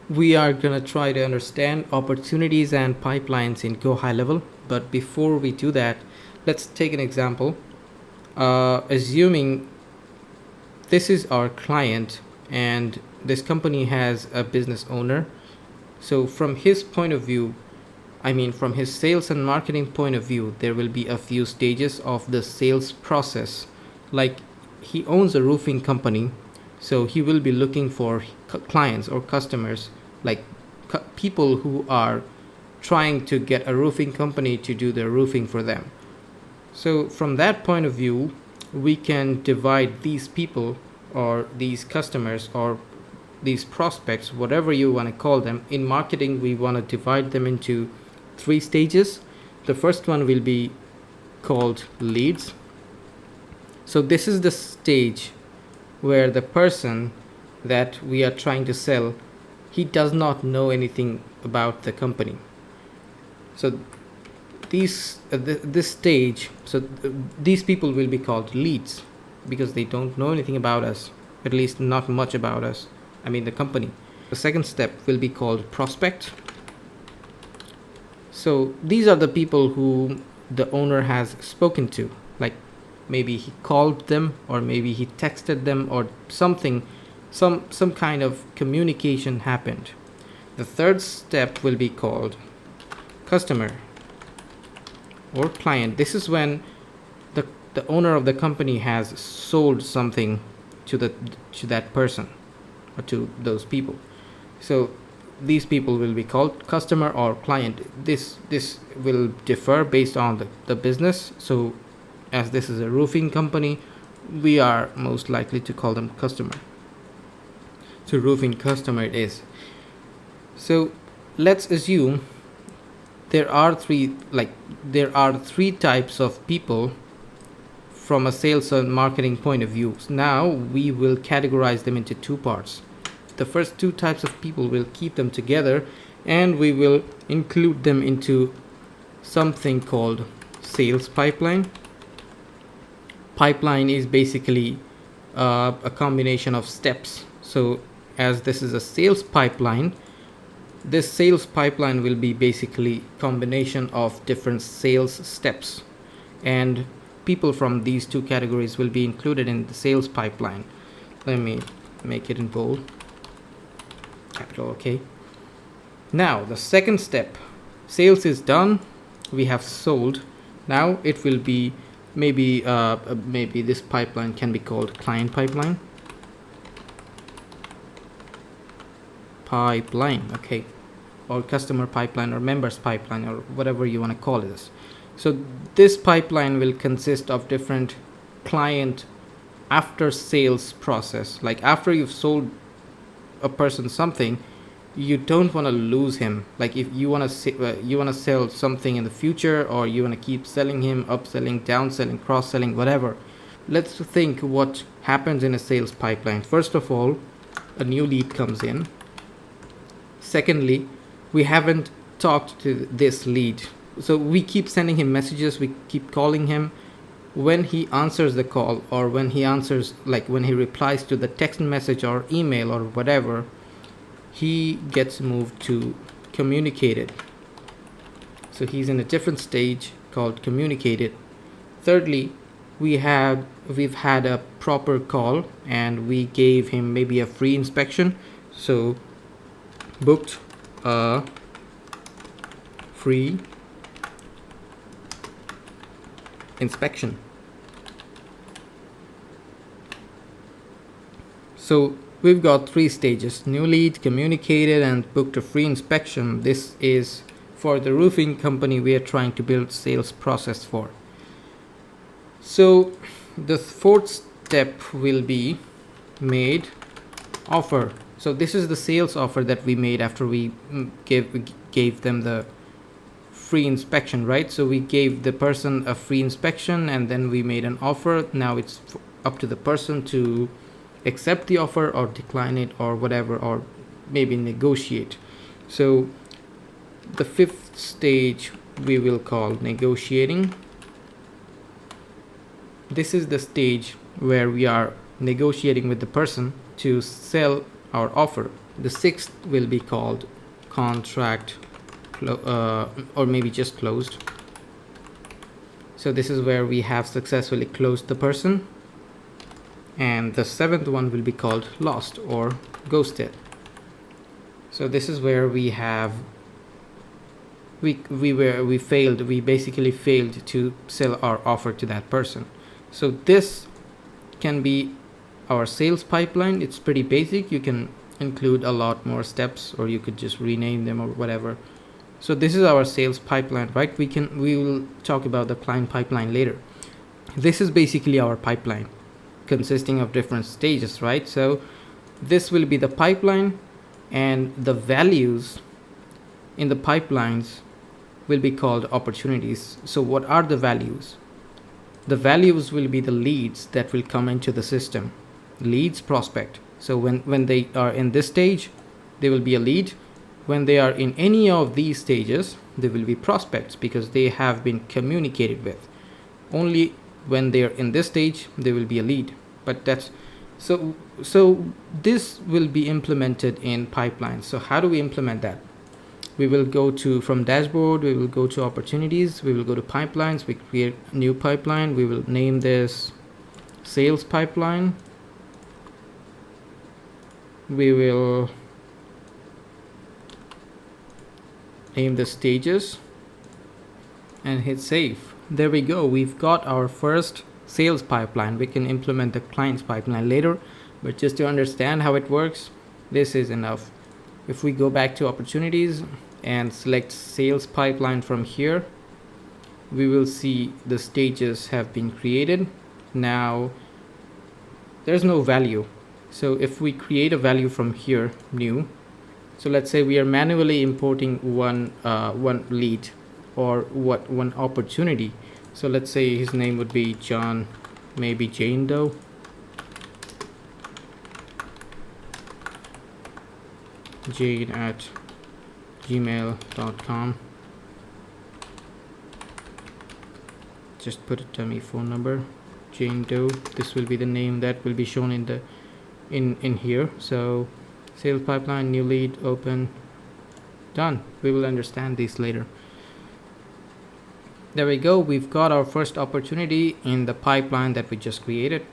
We are going to try to understand opportunities and pipelines in GoHighLevel. But before we do that, let's take an example. Assuming this is our client and this company has a business owner. So from his point of view, from his sales and marketing point of view, there will be a few stages of the sales process. Like, he owns a roofing company, so he will be looking for clients or customers, like people who are trying to get a roofing company to do their roofing for them. So from that point of view, we can divide these people or these customers or these prospects, whatever you want to call them. In marketing, we want to divide them into 3 stages. The first one will be called leads. So this is the stage where the person that we are trying to sell, he does not know anything about the company. So these people will be called leads because they don't know anything about us, at least not much about us, the company. The second step will be called prospect. So these are the people who the owner has spoken to, like maybe he called them or maybe he texted them or something, some kind of communication happened. The third step will be called customer or client. This is when the owner of the company has sold something to that person or to those people. So these people will be called customer or client. This will differ based on the business. So as this is a roofing company, we are most likely to call them customer. So roofing customer it is. So let's assume there are three types of people from a sales and marketing point of view. Now we will categorize them into 2 parts. The first 2 types of people, will keep them together and we will include them into something called sales pipeline. Pipeline is basically a combination of steps. So as this is a sales pipeline, this sales pipeline will be basically combination of different sales steps, and people from these 2 categories will be included in the sales pipeline. Let me make it in bold, capital. Okay, now the second step, sales is done, we have sold. Now it will be maybe this pipeline can be called client pipeline. Okay, or customer pipeline or members pipeline or whatever you want to call this. So this pipeline will consist of different client after sales process. Like after you've sold a person something, you don't want to lose him. Like if you want to sell something in the future, or you want to keep selling him, upselling, downselling, cross-selling, whatever. Let's think what happens in a sales pipeline. First of all, a new lead comes in. Secondly, we haven't talked to this lead, so we keep sending him messages, we keep calling him. When he answers the call, or when he replies to the text message or email or whatever, he gets moved to communicated. So he's in a different stage called communicated. Thirdly, we've had a proper call and we gave him maybe a free inspection. So booked a free inspection. So we've got 3 stages: new lead, communicated, and booked a free inspection. This is for the roofing company we are trying to build sales process for. So the 4th step will be made offer. So this is the sales offer that we made after we gave them the free inspection, right? So we gave the person a free inspection and then we made an offer. Now it's up to the person to accept the offer or decline it or whatever, or maybe negotiate. So the 5th stage we will call negotiating. This is the stage where we are negotiating with the person to sell our offer. The sixth will be called contract or maybe just closed. So this is where we have successfully closed the person. And the seventh one will be called lost or ghosted. So this is where we have we basically failed to sell our offer to that person. So this can be our sales pipeline. It's pretty basic. You can include a lot more steps, or you could just rename them or whatever. So this is our sales pipeline, right? We will talk about the client pipeline later. This is basically our pipeline consisting of different stages, right? So this will be the pipeline, and the values in the pipelines will be called opportunities. So what are the values? The values will be the leads that will come into the system. Leads, prospect. So when they are in this stage, they will be a lead. When they are in any of these stages, they will be prospects because they have been communicated with. Only when they are in this stage, they will be a lead. But that's so this will be implemented in pipelines. So how do we implement that? We will go to from dashboard, we will go to opportunities, we will go to pipelines, we create a new pipeline, we will name this sales pipeline. We will name the stages and hit save. There we go. We've got our first sales pipeline. We can implement the client's pipeline later, but just to understand how it works, this is enough. If we go back to opportunities and select sales pipeline from here, we will see the stages have been created. Now there's no value. So if we create a value from here, new, so let's say we are manually importing one lead or one opportunity. So let's say his name would be John, maybe Jane Doe. Jane at gmail.com. Just put a dummy phone number, Jane Doe. This will be the name that will be shown in the in here. So sales pipeline, new lead, open, done. We will understand these later. There we go. We've got our first opportunity in the pipeline that we just created.